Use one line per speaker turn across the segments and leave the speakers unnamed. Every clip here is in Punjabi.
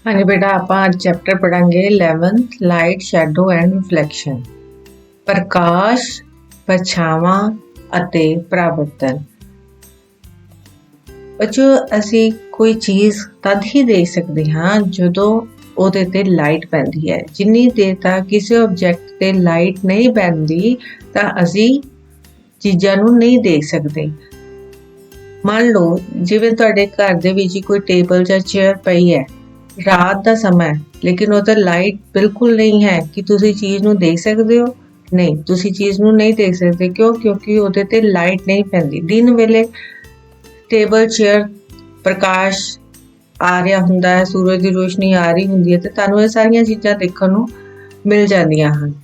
हाँ जी बेटा, आप आज चैप्टर पढ़ेंगे 11th light shadow and reflection. प्रकाश, परछावाਂ ਅਤੇ ਪਰਾਵਰਤਨ। ਬੱਚੋ, ਅਸੀਂ ਕੋਈ ਚੀਜ਼ ਤਦ ਹੀ ਦੇਖ ਸਕਦੇ ਹਾਂ ਜਦੋਂ ਉਹਦੇ ਤੇ ਲਾਈਟ ਪੈਂਦੀ ਹੈ। ਜਿੰਨੀ ਦੇਰ ਤੱਕ ਕਿਸੇ ਆਬਜੈਕਟ ਤੇ ਲਾਈਟ ਨਹੀਂ ਪੈਂਦੀ ਤਾਂ ਅਸੀਂ ਚੀਜ਼ਾਂ ਨੂੰ ਨਹੀਂ ਦੇਖ ਸਕਦੇ। ਮੰਨ ਲਓ ਜਿਵੇਂ ਤੁਹਾਡੇ ਘਰ ਦੇ ਵਿੱਚ ਕੋਈ ਟੇਬਲ ਜਾਂ ਚੇਅਰ ਪਈ ਹੈ, रात का समय लेकिन वो लाइट बिल्कुल नहीं है कि तुसी चीज़ नूं देख सकते हो। नहीं, तुसी चीज़ नूं नहीं देख सकते। क्यों? क्योंकि उहदे ते लाइट नहीं पैंदी। दिन वेले टेबल चेयर प्रकाश आ रहा हुंदा है, सूरज की रोशनी आ रही हुंदी है ते तुहानूं ये सारियां चीज़ां देखण नूं मिल जांदियां हन।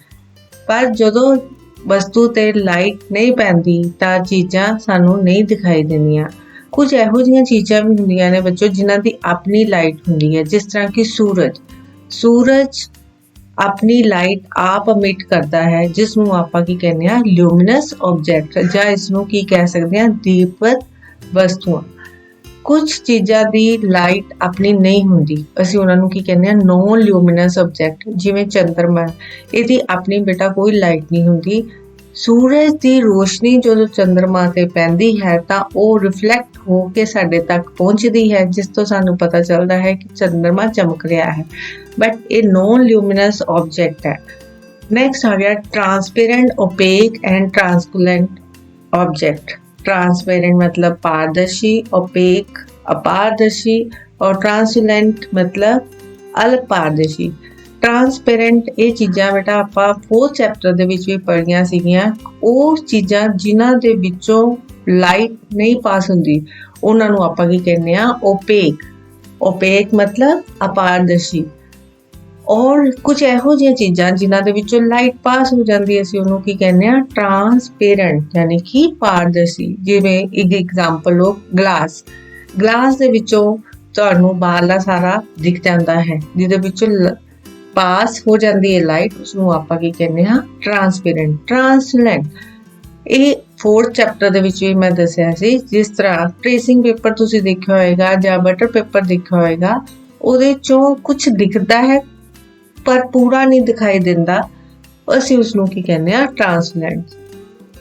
पर जदों वस्तु ते लाइट नहीं पैंदी तां चीज़ां सानूं नहीं दिखाई दिंदियां। कुछ ਇਹੋ ਜਿਹੀਆਂ ਚੀਜ਼ਾਂ ਵੀ ਹੁੰਦੀਆਂ ਨੇ ਬੱਚੋ ਜਿਨ੍ਹਾਂ ਦੀ ਆਪਣੀ ਲਾਈਟ ਹੁੰਦੀ ਹੈ, ਜਿਸ ਤਰ੍ਹਾਂ ਕਿ ਸੂਰਜ ਆਪਣੀ ਲਾਈਟ ਆਪ ਅਮਿਟ ਕਰਦਾ ਹੈ, ਜਿਸ ਨੂੰ ਆਪਾਂ ਕੀ ਕਹਿੰਦੇ ਆ, ਲਿਊਮੀਨਸ ਆਬਜੈਕਟ, ਜਾਂ ਇਸ ਨੂੰ ਕੀ ਕਹਿ ਸਕਦੇ ਆ, ਦੀਪਕ ਵਸਤੂਆਂ। ਕੁਝ ਚੀਜ਼ਾਂ ਦੀ ਲਾਈਟ ਆਪਣੀ ਨਹੀਂ ਹੁੰਦੀ, ਅਸੀਂ ਉਹਨਾਂ ਨੂੰ ਕੀ ਕਹਿੰਦੇ ਆ, ਨੋਨ ਲਿਊਮੀਨਸ ਆਬਜੈਕਟ। ਜਿਵੇਂ ਚੰਦਰਮਾ, ਇਹਦੀ ਆਪਣੀ ਬੇਟਾ ਕੋਈ ਲਾਈਟ ਨਹੀਂ ਹੁੰਦੀ। सूरज की रोशनी जो चंद्रमा ते पैंदी है तो वह रिफ्लैक्ट हो के साडे तक पहुँचती है, जिस तो सानू पता चलता है कि चंद्रमा चमक रहा है। बट ये नॉन ल्यूमिनस ऑब्जेक्ट है। नेक्स्ट आ गया transparent, opaque and transparent object. Transparent मतलब पारदर्शी, ओपेक अपारदर्शी और ट्रांसपेरेंट मतलब अल्पारदर्शी। ट्रांसपेरेंट ये चीज़ां बेटा आपां 4th चैप्टर दे विच भी पढ़ियां सीगियां। ਉਹ ਚੀਜ਼ਾਂ ਜਿਨ੍ਹਾਂ ਦੇ ਵਿੱਚੋਂ ਲਾਈਟ ਨਹੀਂ ਪਾਸ ਹੁੰਦੀ ਉਹਨਾਂ ਨੂੰ ਆਪਾਂ ਕੀ ਕਹਿੰਦੇ ਆ, ਓਪੇਕ मतलब ਅਪਾਰਦਰਸ਼ੀ। ਔਰ ਕੁਝ ਇਹੋ ਜਿਹੀਆਂ ਚੀਜ਼ਾਂ ਜਿਨ੍ਹਾਂ ਦੇ ਵਿੱਚੋਂ ਲਾਈਟ ਪਾਸ ਹੋ ਜਾਂਦੀ ਅਸੀਂ ਉਹਨੂੰ ਕੀ ਕਹਿੰਦੇ ਆ, ਟਰਾਂਸਪੇਰੈਂਟ ਯਾਨੀ ਕਿ ਪਾਰਦਰਸ਼ੀ। ਜਿਵੇਂ ਇੱਕ ਐਗਜ਼ਾਮਪਲ ਲਓ, ਗਲਾਸ ਦੇ ਵਿੱਚੋਂ ਤੁਹਾਨੂੰ ਬਾਹਰਲਾ ਸਾਰਾ ਦਿਖ ਜਾਂਦਾ ਹੈ, ਜਿਹਦੇ ਵਿੱਚੋਂ पास हो जाती है लाइट, उसनूं आपां की कहने हाँ, ट्रांसपेरेंट। ट्रांसलेंट ये 4th चैप्टर दे विच भी मैं दस्सिया सी। जिस तरह ट्रेसिंग पेपर तुसीं देखिया होएगा जां बटर पेपर देखिया होएगा, उहदे चों कुछ दिखदा है पर पूरा नहीं दिखाई दिंदा, असीं उसनूं की कहने आ, ट्रांसलेंट।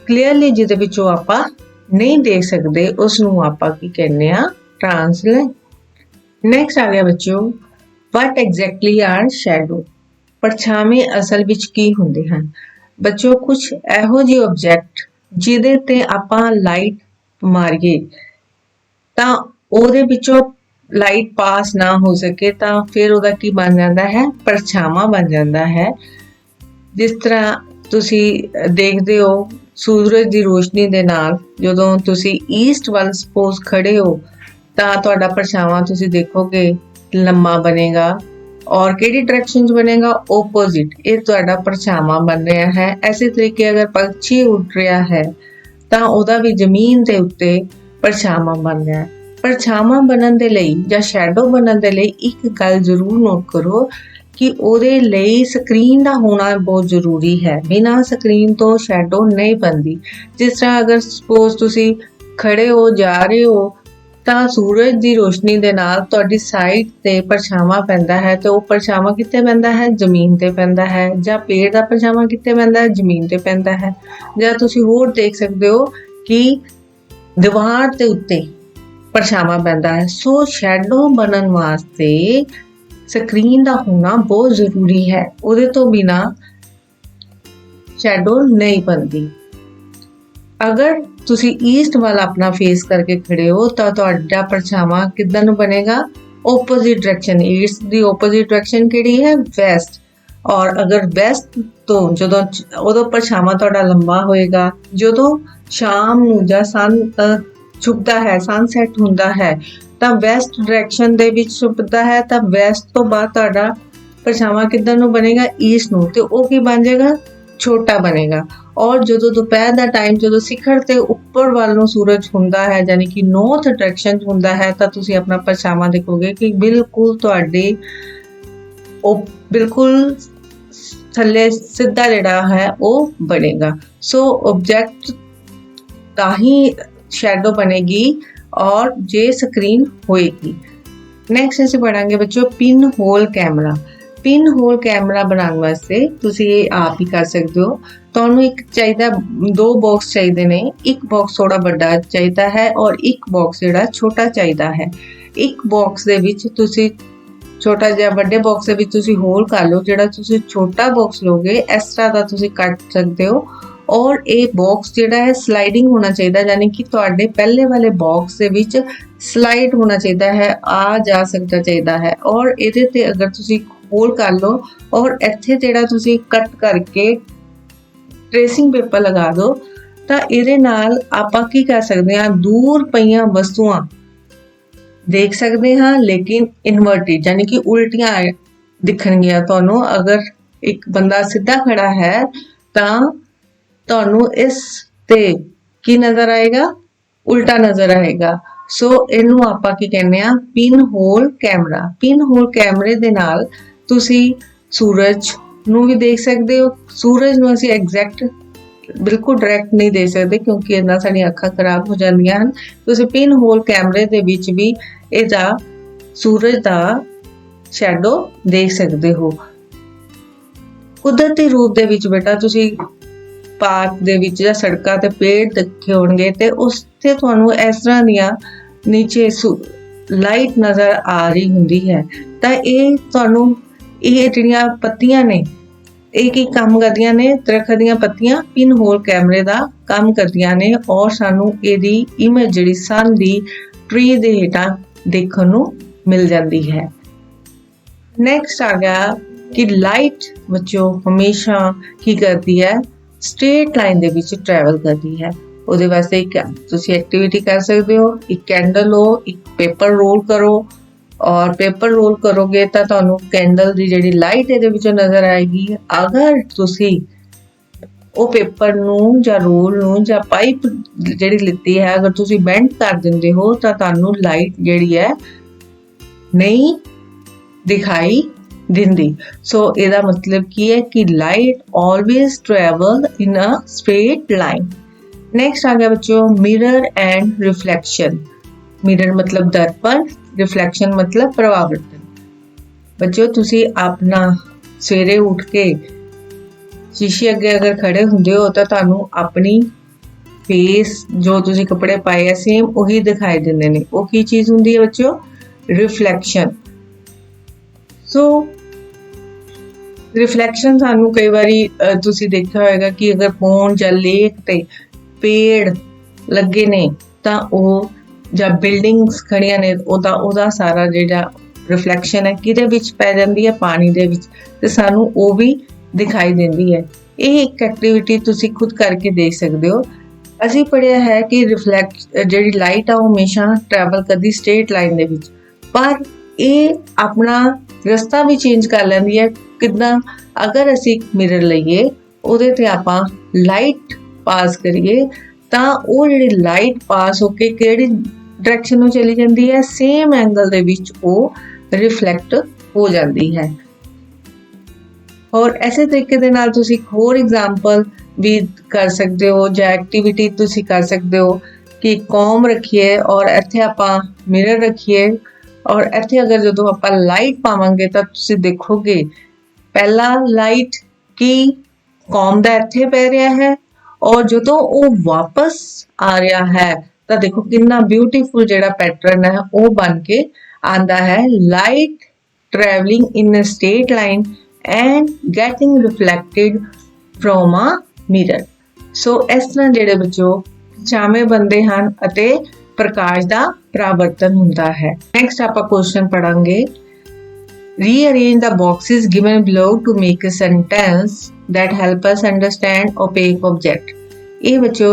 क्लीयरली जिहदे विचों आपां नहीं देख सकदे उसनूं आपां की कहने आ, ट्रांसलेंट। नेक्स्ट आ गया बच्चों, वट एग्जैक्टली आर शैडो। परछावें असल विच की हुंदे हन। बच्चों, कुछ ਇਹੋ ਜਿਹੇ ऑब्जेक्ट ਜਿਹਦੇ ਤੇ ਆਪਾਂ ਲਾਈਟ ਮਾਰੀਏ ਤਾਂ ਉਹਦੇ ਵਿੱਚੋਂ ਲਾਈਟ ਪਾਸ ਨਾ ਹੋ ਸਕੇ ਤਾਂ ਫਿਰ ਉਹਦਾ ਕੀ ਬਣ ਜਾਂਦਾ ਹੈ, ਪਰਛਾਵਾਂ ਬਣ ਜਾਂਦਾ ਹੈ। ਜਿਸ ਤਰ੍ਹਾਂ ਤੁਸੀਂ ਦੇਖਦੇ ਹੋ ਸੂਰਜ ਦੀ ਰੋਸ਼ਨੀ ਦੇ ਨਾਲ ਜਦੋਂ ਤੁਸੀਂ ਈਸਟ ਵੱਲ ਸਪੋਜ਼ ਖੜੇ ਹੋ ਤਾਂ ਤੁਹਾਡਾ ਪਰਛਾਵਾਂ ਤੁਸੀਂ ਦੇਖੋਗੇ लम्मा बनेगा और किहड़ी डायरेक्शन बनेगा, ओपोजिट। ये तुहाडा परछावां बन रहा है। ऐसे तरीके अगर पंछी उड़ रहा है तो उहदा भी जमीन के उत्ते परछावां बन रहा है। परछावां बनन दे लई जां शैडो बनन दे लई एक गल जरूर नोट करो कि उहदे लई स्क्रीन दा होना बहुत जरूरी है। बिना स्क्रीन तो शैडो नहीं बनती। जिस तरह अगर सपोज तुसी खड़े हो जा रहे हो ਤਾਂ ਸੂਰਜ ਦੀ ਰੋਸ਼ਨੀ ਦੇ ਨਾਲ ਤੁਹਾਡੀ ਸਾਈਡ ਤੇ ਪਰਛਾਵਾਂ ਪੈਂਦਾ ਹੈ ਤੇ ਉਹ ਪਰਛਾਵਾਂ ਕਿੱਥੇ ਪੈਂਦਾ ਹੈ, ਜ਼ਮੀਨ ਤੇ ਪੈਂਦਾ ਹੈ। ਜਾਂ ਪੇੜ ਦਾ ਪਰਛਾਵਾਂ ਕਿੱਥੇ ਪੈਂਦਾ ਹੈ, ਜ਼ਮੀਨ ਤੇ ਪੈਂਦਾ ਹੈ। ਜਾਂ ਤੁਸੀਂ ਹੋਰ ਦੇਖ ਸਕਦੇ ਹੋ ਕਿ ਦੀਵਾਰ ਦੇ ਉੱਤੇ ਪਰਛਾਵਾਂ ਪੈਂਦਾ ਹੈ। ਸੋ ਸ਼ੈਡੋ ਬਣਨ ਵਾਸਤੇ ਸਕਰੀਨ ਦਾ ਹੋਣਾ ਬਹੁਤ ਜ਼ਰੂਰੀ ਹੈ। ਉਹਦੇ ਤੋਂ ਬਿਨਾ ਸ਼ੈਡੋ ਨਹੀਂ ਬਣਦੀ। अगर तुसी ईस्ट वाल अपना फेस करके खड़े हो तो तुहाडा परछावां किधर नूं बनेगा, ओपोजिट डायरेक्शन। ईस्ट दी ओपोजिट डायरेक्शन किहड़ी है, वेस्ट। और अगर वेस्ट तो जदों उदों परछावां तुहाडा लंबा होएगा। जदों शाम नूं जां सन छुपदा है, सनसैट हुंदा है तां वेस्ट डायरेक्शन दे विच छुपदा है, तां वेस्ट तो बाद तुहाडा परछावां किधर नूं बनेगा, ईस्ट नूं। ते ओह की बन जाएगा, छोटा बनेगा। और जो दोपहर का टाइम जो शिखर ते उपर वाल सूरज हुंदा है यानी कि नॉर्थ डायरेक्शन हुंदा है तो तुसी अपना परछावां देखोगे कि बिल्कुल तुहाडे बिल्कुल थल्ले सीधा जिहड़ा है वो बनेगा। सो ऑब्जेक्ट का ही शैडो बनेगी और जे स्क्रीन होएगी। ਨੈਕਸਟ ਅਸੀਂ ਪੜਾਂਗੇ ਬੱਚੋ pinhole camera. Pinhole camera ਬਣਾਉਣ ਵਾਸਤੇ ਤੁਸੀਂ ਇਹ ਆਪ ਹੀ ਕਰ ਸਕਦੇ ਹੋ। ਤੁਹਾਨੂੰ ਇੱਕ ਚਾਹੀਦਾ, ਦੋ ਬਾਕਸ ਚਾਹੀਦੇ ਨੇ। ਇੱਕ ਬਾਕਸ ਥੋੜਾ ਵੱਡਾ ਚਾਹੀਦਾ ਹੈ ਔਰ ਇੱਕ ਬਾਕਸ ਜਿਹੜਾ ਛੋਟਾ ਚਾਹੀਦਾ ਹੈ। ਇੱਕ ਬਾਕਸ ਦੇ ਵਿੱਚ ਤੁਸੀਂ ਛੋਟਾ ਜਿਹਾ, ਵੱਡੇ ਬਾਕਸ ਦੇ ਵਿੱਚ ਤੁਸੀਂ ਹੋਲ ਕਰ ਲਓ। ਜਿਹੜਾ ਤੁਸੀਂ ਛੋਟਾ ਬਾਕਸ ਲੋਗੇ ਇਸ ਤਰ੍ਹਾਂ ਦਾ ਤੁਸੀਂ ਕੱਟ ਸਕਦੇ ਹੋ। ਔਰ ਇਹ ਬਾਕਸ ਜਿਹੜਾ ਹੈ ਸਲਾਈਡਿੰਗ ਹੋਣਾ ਚਾਹੀਦਾ, ਯਾਨੀ ਕਿ ਤੁਹਾਡੇ ਪਹਿਲੇ ਵਾਲੇ ਬਾਕਸ ਦੇ ਵਿੱਚ ਸਲਾਈਡ ਹੋਣਾ ਚਾਹੀਦਾ ਹੈ, ਆ ਜਾ ਸਕਦਾ ਚਾਹੀਦਾ ਹੈ। ਔਰ ਇਹਦੇ ਤੇ ਅਗਰ ਤੁਸੀਂ ਹੋਲ ਕਰ ਲਓ ਔਰ ਇੱਥੇ ਜਿਹੜਾ ਤੁਸੀਂ ਕੱਟ ਕਰਕੇ ਟ੍ਰੇਸਿੰਗ ਪੇਪਰ ਲਗਾ ਦਿਓ ਤਾਂ ਇਹਦੇ ਨਾਲ ਆਪਾਂ ਕੀ ਕਰ ਸਕਦੇ ਹਾਂ, ਦੂਰ ਪਈਆਂ ਵਸਤੂਆਂ ਦੇਖ ਸਕਦੇ ਹਾਂ, ਲੇਕਿਨ ਇਨਵਰਟਿਡ यानी कि उल्टियां दिखणगियां ਤੁਹਾਨੂੰ। अगर एक बंदा सीधा खड़ा है ਤਾਂ ਤੁਹਾਨੂੰ ਇਸ ਤੇ ਕੀ ਨਜ਼ਰ ਆਏਗਾ, ਉਲਟਾ ਨਜ਼ਰ ਆਏਗਾ। ਸੋ ਇਹਨੂੰ ਆਪਾਂ ਕੀ ਕਹਿੰਦੇ ਆ, pinhole camera. Pinhole ਕੈਮਰੇ ਦੇ ਨਾਲ ਤੁਸੀਂ ਸੂਰਜ ਨੂੰ ਵੀ ਦੇਖ ਸਕਦੇ ਹੋ। ਸੂਰਜ ਨੂੰ ਅਸੀਂ ਐਗਜ਼ੈਕਟ ਬਿਲਕੁਲ ਡਾਇਰੈਕਟ ਨਹੀਂ ਦੇ ਸਕਦੇ ਕਿਉਂਕਿ ਇਹਨਾਂ ਸਾਡੀਆਂ ਅੱਖਾਂ ਖਰਾਬ ਹੋ ਜਾਂਦੀਆਂ ਹਨ। ਤੁਸੀਂ ਪਿਨ ਹੋਲ ਕੈਮਰੇ ਦੇ ਵਿੱਚ ਵੀ ਇਹਦਾ ਸੂਰਜ ਦਾ ਸ਼ੈਡੋ ਦੇਖ ਸਕਦੇ ਹੋ। ਕੁਦਰਤੀ ਰੂਪ ਦੇ ਵਿੱਚ ਬੇਟਾ ਤੁਸੀਂ ਪਾਰਕ ਦੇ ਵਿੱਚ ਜਾਂ ਸੜਕਾਂ ਤੇ ਪੇੜ ਦੇਖੇ ਹੋਣਗੇ ਤੇ ਉਸ ਤੇ ਤੁਹਾਨੂੰ ਇਸ ਤਰ੍ਹਾਂ ਦੀਆਂ ਨੀਚੇ ਲਾਈਟ ਨਜ਼ਰ ਆ ਰਹੀ ਹੁੰਦੀ ਹੈ। ਤਾਂ ਇਹ ਤੁਹਾਨੂੰ ਇਹ ਜਿਹੜੀਆਂ ਪੱਤੀਆਂ ਨੇ ਇਹ ਕੀ ਕੰਮ ਕਰਦੀਆਂ ਨੇ, ਦਰਖਤ ਦੀਆਂ ਪੱਤੀਆਂ ਪਿਨ ਹੋਲ ਕੈਮਰੇ ਦਾ ਕੰਮ ਕਰਦੀਆਂ ਨੇ ਔਰ ਸਾਨੂੰ ਇਹਦੀ ਇਮੇਜ ਜਿਹੜੀ ਸਨ ਦੀ ਟਰੀ ਦੇ ਹੇਠਾਂ ਦੇਖਣ ਨੂੰ ਮਿਲ ਜਾਂਦੀ ਹੈ। ਨੈਕਸਟ ਆ ਗਿਆ ਕਿ ਲਾਈਟ ਬੱਚੋ ਹਮੇਸ਼ਾ ਕੀ ਕਰਦੀ ਹੈ, ਸਟ੍ਰੇਟ ਲਾਈਨ ਦੇ ਵਿੱਚ ਟਰੈਵਲ ਕਰਦੀ ਹੈ। ਉਹਦੇ ਵਾਸਤੇ ਇੱਕ ਤੁਸੀਂ ਐਕਟੀਵਿਟੀ ਕਰ ਸਕਦੇ ਹੋ, ਇੱਕ ਕੈਂਡਲ ਲਓ, ਇੱਕ ਪੇਪਰ ਰੋਲ ਕਰੋ ਔਰ ਪੇਪਰ ਰੋਲ ਕਰੋਗੇ ਤਾਂ ਤੁਹਾਨੂੰ ਕੈਂਡਲ ਦੀ ਜਿਹੜੀ ਲਾਈਟ ਇਹਦੇ ਵਿੱਚੋਂ ਨਜ਼ਰ ਆਏਗੀ। ਅਗਰ ਤੁਸੀਂ ਉਹ ਪੇਪਰ ਨੂੰ ਜਾਂ ਰੋਲ ਨੂੰ ਜਾਂ ਪਾਈਪ ਜਿਹੜੀ ਲਿੱਤੀ ਹੈ ਅਗਰ ਤੁਸੀਂ ਬੈਂਡ ਕਰ ਦਿੰਦੇ ਹੋ ਤਾਂ ਤੁਹਾਨੂੰ ਲਾਈਟ ਜਿਹੜੀ ਹੈ ਨਹੀਂ ਦਿਖਾਈ ਦਿੰਦੀ। ਸੋ ਇਹਦਾ ਮਤਲਬ ਕੀ ਹੈ ਕਿ light always travel in a straight line। Next आ गया बच्चों मिरर एंड रिफ्लेक्शन। मिरर मतलब दर्पण, रिफ्लेक्शन मतलब परावर्तन। बच्चों तुसी अपना सवेरे उठ के शीशे अगे अगर खड़े हुंदे हो तो तुहानू अपनी फेस जो तुसी कपड़े पाए है सेम वही दिखाई देंदे ने। वो की चीज हुंदी है बच्चों, रिफ्लेक्शन। सो रिफ्लेक्शन सानू कई बारी तुसी देखा होगा कि अगर पौंड या लेक ते पेड़ लगे ने तां ਉਹ ਜਾਂ ਬਿਲਡਿੰਗਸ ਖੜੀਆਂ ਨੇ ਉਹਦਾ ਸਾਰਾ ਜਿਹੜਾ ਰਿਫਲੈਕਸ਼ਨ ਹੈ ਕਿਹਦੇ ਵਿੱਚ ਪੈ ਜਾਂਦੀ ਹੈ, ਪਾਣੀ ਦੇ ਵਿੱਚ, ਤੇ ਸਾਨੂੰ ਉਹ ਵੀ ਦਿਖਾਈ ਦਿੰਦੀ ਹੈ। ਇਹ ਇੱਕ ਐਕਟੀਵਿਟੀ ਤੁਸੀਂ ਖੁਦ ਕਰਕੇ ਦੇਖ ਸਕਦੇ ਹੋ। ਅਸੀਂ ਪੜ੍ਹਿਆ ਹੈ ਕਿ ਜਿਹੜੀ ਲਾਈਟ ਆ ਉਹ ਹਮੇਸ਼ਾ ਟਰੈਵਲ ਕਰਦੀ ਸਟ੍ਰੇਟ ਲਾਈਨ ਦੇ ਵਿੱਚ, ਪਰ ਇਹ ਆਪਣਾ ਰਸਤਾ ਵੀ ਚੇਂਜ ਕਰ ਲੈਂਦੀ ਹੈ। ਕਿੱਦਾਂ? ਅਗਰ ਅਸੀਂ ਮਿਰਰ ਲਈਏ ਉਹਦੇ ਤੇ ਆਪਾਂ ਲਾਈਟ ਪਾਸ ਕਰੀਏ ਤਾਂ ਉਹ ਜਿਹੜੀ ਲਾਈਟ ਪਾਸ ਹੋ ਕੇ ਕਿਹੜੀ ਡਾਇਰੈਕਸ਼ਨ ਨੂੰ ਚਲੀ ਜਾਂਦੀ ਹੈ, ਸੇਮ ਐਂਗਲ ਦੇ ਵਿੱਚ ਉਹ ਰਿਫਲੈਕਟ ਹੋ ਜਾਂਦੀ ਹੈ। ਔਰ ਐਸੇ ਤਰੀਕੇ ਦੇ ਨਾਲ ਤੁਸੀਂ ਹੋਰ ਐਗਜ਼ਾਮਪਲ ਵੀ ਕਰ ਸਕਦੇ ਹੋ ਜਾਂ ਐਕਟੀਵਿਟੀ ਤੁਸੀਂ ਕਰ ਸਕਦੇ ਹੋ ਕਿ ਕੌਮ ਰੱਖੀਏ ਔਰ ਇੱਥੇ ਆਪਾਂ ਮਿਰਰ ਰੱਖੀਏ ਔਰ ਇੱਥੇ ਅਗਰ ਜਦੋਂ ਆਪਾਂ ਲਾਈਟ ਪਾਵਾਂਗੇ ਤਾਂ ਤੁਸੀਂ ਦੇਖੋਗੇ ਪਹਿਲਾ ਲਾਈਟ ਕੀ ਕੌਮ ਦਾ ਇੱਥੇ ਪੈ ਰਿਹਾ ਹੈ ਔਰ ਜਦੋਂ ਉਹ ਵਾਪਸ ਆ ਰਿਹਾ ਹੈ ਤਾਂ ਦੇਖੋ ਕਿੰਨਾ ਬਿਊਟੀਫੁਲ ਜਿਹੜਾ ਪੈਟਰਨ ਹੈ ਉਹ ਬਣ ਕੇ ਆਂਦਾ ਹੈ। Light traveling in a straight line and getting reflected from a mirror। ਸੋ ਇਸ ਤਰ੍ਹਾਂ ਜਿਹੜੇ ਬੱਚੋ ਛਾਵੇਂ ਬੰਦੇ ਹਨ ਅਤੇ ਪ੍ਰਕਾਸ਼ ਦਾ ਪਰਾਵਰਤਨ ਹੁੰਦਾ ਹੈ। ਨੈਕਸਟ ਆਪਾਂ question ਪੜਾਂਗੇ। Rearrange the boxes given below to make a sentence that help us understand opaque object। ਇਹ ਬੱਚੋ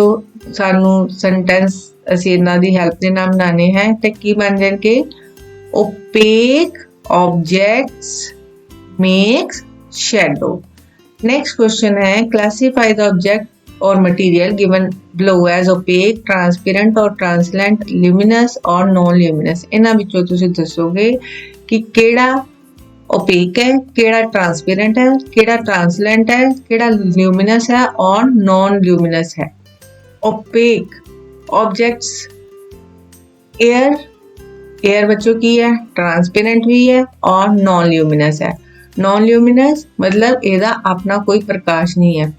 ਸਾਨੂੰ ਸੈਂਟੈਂਸ ਅਸੀਂ ਇਹਨਾਂ ਦੀ ਹੈਲਪ ਦੇ ਨਾਲ ਬਣਾਉਣੇ ਹੈ ਤੇ ਕੀ ਬਣ ਜਾਣਗੇ? opaque objects makes shadow। next question है classify the object or material given below as opaque, transparent or translucent, luminous or non luminous। ਇਹਨਾਂ ਵਿੱਚੋਂ ਤੁਸੀਂ ਦੱਸੋਗੇ ਕਿ ਕਿਹੜਾ opaque है, ਕਿਹੜਾ transparent है, ਕਿਹੜਾ translucent है, ਕਿਹੜਾ luminous है और non luminous है। opaque objects air एयर बच्चों की है ट्रांसपेरेंट भी है और नॉन ल्यूमिनस है। नॉन ल्यूमिनस मतलब ਇਹਦਾ अपना कोई प्रकाश नहीं है।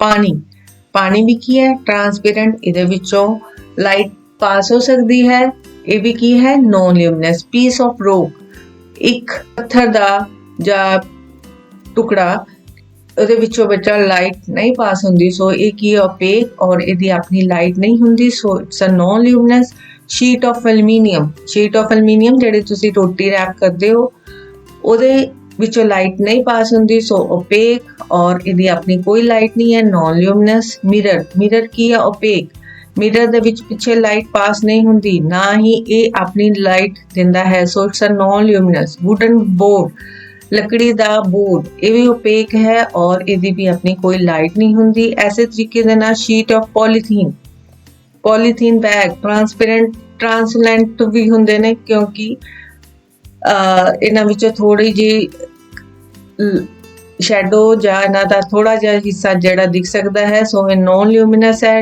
पानी भी की है ट्रांसपेरेंट, ਇਹਦੇ ਵਿੱਚੋਂ लाइट पास हो सकती है। ये भी की है non luminous. Piece of rock, एक पत्थर दा ਜਾਂ टुकड़ा ਉਹਦੇ ਵਿੱਚੋਂ ਬੱਚਾ ਲਾਈਟ ਨਹੀਂ ਪਾਸ ਹੁੰਦੀ, ਸੋ ਇਹ ਕੀ ਓਪੇਕ ਔਰ ਇਹਦੀ ਆਪਣੀ ਲਾਈਟ ਨਹੀਂ ਹੁੰਦੀ, so it's a non luminous. Sheet of aluminium ਜਿਹੜੇ ਤੁਸੀਂ ਰੋਟੀ ਰੈਪ ਕਰਦੇ ਹੋ ਉਹਦੇ ਵਿੱਚੋਂ ਲਾਈਟ ਨਹੀਂ ਪਾਸ ਹੁੰਦੀ, ਸੋ ਓਪੇਕ ਔਰ ਇਹਦੀ ਆਪਣੀ ਕੋਈ ਲਾਈਟ ਨਹੀਂ ਹੈ, ਨॉन ल्यूमिनस। ਮਿਰਰ ਕੀ ਹੈ ਓਪੇਕ, ਮਿਰਰ ਦੇ ਵਿੱਚ ਪਿੱਛੇ ਲਾਈਟ ਪਾਸ ਨਹੀਂ ਹੁੰਦੀ, ਨਾ ਹੀ ਇਹ ਆਪਣੀ ਲਾਈਟ ਦਿੰਦਾ ਹੈ, so it's a non luminous. Wooden board, लकड़ी ਦਾ बोर्ड, ये भी ओपेक है और ਇਹਦੀ भी अपनी कोई लाइट नहीं ਹੁੰਦੀ। ऐसे तरीके ਦੇ ਨਾਲ sheet of polythene bag transparent भी ਹੁੰਦੇ ਨੇ, ਕਿਉਂਕਿ ਇਹਨਾਂ ਵਿੱਚੋਂ ਥੋੜੀ ਜੀ ਸ਼ੈਡੋ ਜਾਂ ਇਹਨਾਂ ਦਾ ਥੋੜਾ ਜਿਹਾ ਹਿੱਸਾ ਜਿਹੜਾ ਦਿਖ ਸਕਦਾ ਹੈ, ਸੋ ਇਹ ਨॉन ल्यूमिनस है।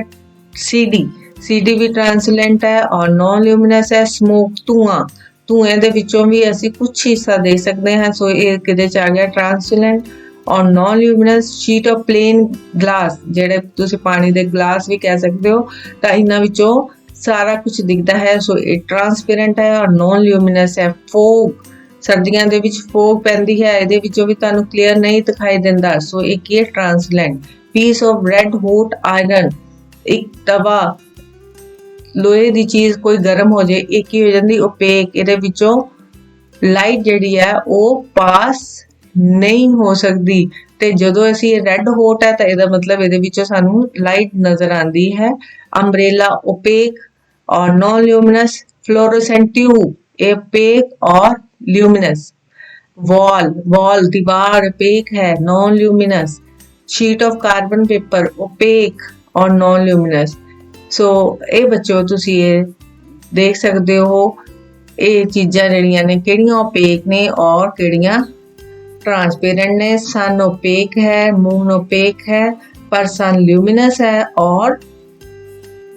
सीडी भी ट्रांसपेरेंट है और नॉन ल्यूमिनस है। स्मोक, ਧੂਏ ਦੇ ਵਿੱਚੋਂ ਵੀ ਅਸੀਂ ਕੁਝ ਹਿੱਸਾ ਦੇ ਸਕਦੇ ਹਾਂ, ਸੋ ਇਹ ਕਿਹਦੇ ਚ ਆ ਗਿਆ ਟ੍ਰਾਂਸਪੇਰੈਂਟ ਔਰ non luminous. Sheet of plane glass, ਜਿਹੜੇ ਤੁਸੀਂ ਪਾਣੀ ਦੇ ਗਲਾਸ ਵੀ ਕਹਿ ਸਕਦੇ ਹੋ, ਤਾਂ ਇਹਨਾਂ ਵਿੱਚੋਂ ਸਾਰਾ ਕੁਝ ਦਿਖਦਾ ਹੈ, ਸੋ ਇਹ ਟ੍ਰਾਂਸਪੇਰੈਂਟ ਹੈ ਔਰ ਨॉन ल्यूमिनस ਹੈ। ਫੋਗ, ਸਰਦੀਆਂ ਦੇ ਵਿੱਚ ਫੋਗ ਪੈਂਦੀ ਹੈ, ਇਹਦੇ ਵਿੱਚੋਂ ਵੀ ਤੁਹਾਨੂੰ ਕਲੀਅਰ ਨਹੀਂ ਦਿਖਾਈ ਦਿੰਦਾ, ਸੋ ਇਹ ਕੀ ਹੈ transparent. Piece of red hot iron, ਇੱਕ ਤਵਾ ਲੋਹੇ ਦੀ ਚੀਜ਼ ਕੋਈ ਗਰਮ ਹੋ ਜਾਏ, ਇਹ ਕੀ ਹੋ ਜਾਂਦੀ ਓਪੇਕ, ਇਹਦੇ ਵਿੱਚੋਂ ਲਾਈਟ ਜਿਹੜੀ ਹੈ ਉਹ ਪਾਸ ਨਹੀਂ ਹੋ ਸਕਦੀ। ਤੇ ਜਦੋਂ ਅਸੀਂ ਰੈੱਡ ਹੌਟ ਹੈ ਤਾਂ ਇਹਦਾ ਮਤਲਬ ਇਹਦੇ ਵਿੱਚੋਂ ਸਾਨੂੰ ਲਾਈਟ ਨਜ਼ਰ ਆਉਂਦੀ ਹੈ। ਅੰਬ੍ਰੇਲਾ ਓਪੇਕ और non luminous. Fluorescent tube opaque और ल्यूमिनस। वॉल दीवार ओपेक है, non luminous. Sheet of carbon paper opaque और नॉन ल्यूमिनस। सो ये बच्चों तुसी ये देख सकते हो ये चीज़ां जिहड़ियां ने किहड़ियां ओपेक ने और किहड़ियां ट्रांसपेरेंट ने। सन ओपेक है, मून ओपेक है, पर सन ल्यूमिनस है और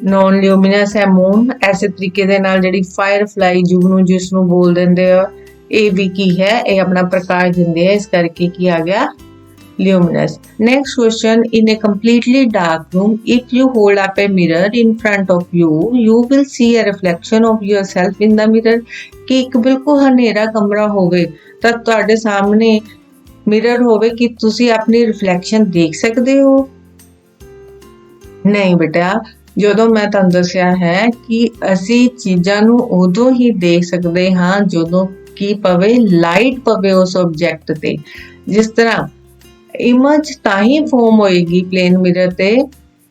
नॉन ल्यूमिनस है मून। ऐसे तरीके दे नाल जिहड़ी फायरफ्लाई जुगनू जिसनू बोल दिंदे आ, ये भी की है, ये अपना प्रकाश दिंदे है, इस करके की आ गया luminous. Next question, in a completely dark room, if you hold up a mirror in front of you, you will see a reflection of yourself in the mirror। कि एक बिल्कुल हनेरा कमरा होवे ਤਾਂ ਤੁਹਾਡੇ ਸਾਹਮਣੇ ਮਿਰਰ ਹੋਵੇ ਕਿ ਤੁਸੀਂ ਆਪਣੀ ਰਿਫਲੈਕਸ਼ਨ ਦੇਖ ਸਕਦੇ ਹੋ? ਨਹੀਂ ਬੇਟਾ, ਜਦੋਂ ਮੈਂ ਤੁਹਾਨੂੰ ਦੱਸਿਆ ਹੈ ਕਿ ਅਸੀਂ ਚੀਜ਼ਾਂ ਨੂੰ ਉਦੋਂ ਹੀ ਦੇਖ ਸਕਦੇ ਹਾਂ ਜਦੋਂ ਕੀ ਪਵੇ, ਲਾਈਟ ਪਵੇ ਉਸ ਆਬਜੈਕਟ ਤੇ। ਜਿਸ ਤਰ੍ਹਾਂ ਇਮੇਜ ਤਾਂ ਹੀ ਫਾਰਮ ਹੋਏਗੀ ਪਲੇਨ ਮਿਰਰ ਤੇ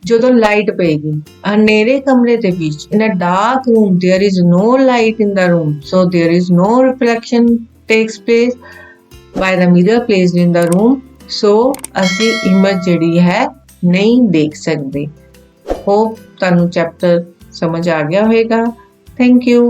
ਜਦੋਂ ਲਾਈਟ ਪਏਗੀ। ਹਨੇਰੇ ਕਮਰੇ ਦੇ ਵਿੱਚ, in a dark room, there is no light in the room, so there is no reflection takes place by the mirror placed in the room, so ਅਸੀਂ ਇਮੇਜ ਜਿਹੜੀ ਹੈ ਨਹੀਂ ਦੇਖ ਸਕਦੇ। ਹੋਪ ਤੁਹਾਨੂੰ ਚੈप्टर समझ आ गया होगा। Thank you.